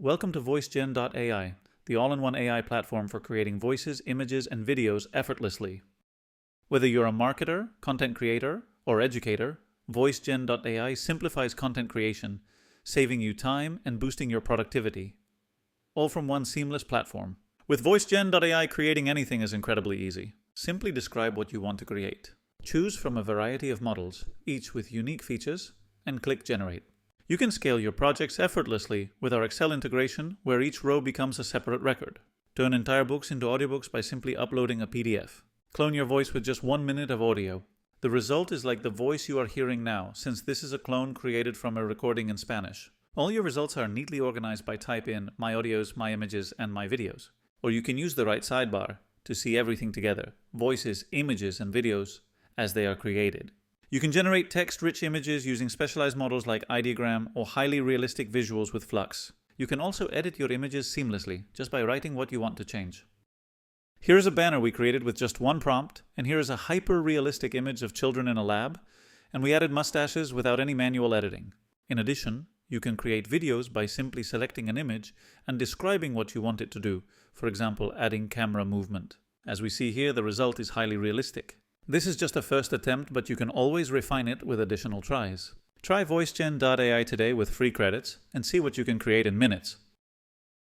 Welcome to Voice-gen.ai, the all-in-one AI platform for creating voices, images, and videos effortlessly. Whether you're a marketer, content creator, or educator, Voice-gen.ai simplifies content creation, saving you time and boosting your productivity. All from one seamless platform. With Voice-gen.ai, creating anything is incredibly easy. Simply describe what you want to create. Choose from a variety of models, each with unique features, and click Generate. You can scale your projects effortlessly with our Excel integration, where each row becomes a separate record. Turn entire books into audiobooks by simply uploading a PDF. Clone your voice with just 1 minute of audio. The result is like the voice you are hearing now, since this is a clone created from a recording in Spanish. All your results are neatly organized by type in my audios, my images, and my videos. Or you can use the right sidebar to see everything together, voices, images, and videos as they are created. You can generate text-rich images using specialized models like ideogram or highly realistic visuals with Flux. You can also edit your images seamlessly, just by writing what you want to change. Here is a banner we created with just one prompt, and here is a hyper-realistic image of children in a lab, and we added mustaches without any manual editing. In addition, you can create videos by simply selecting an image and describing what you want it to do, for example, adding camera movement. As we see here, the result is highly realistic. This is just a first attempt, but you can always refine it with additional tries. Try Voice-gen.ai today with free credits and see what you can create in minutes.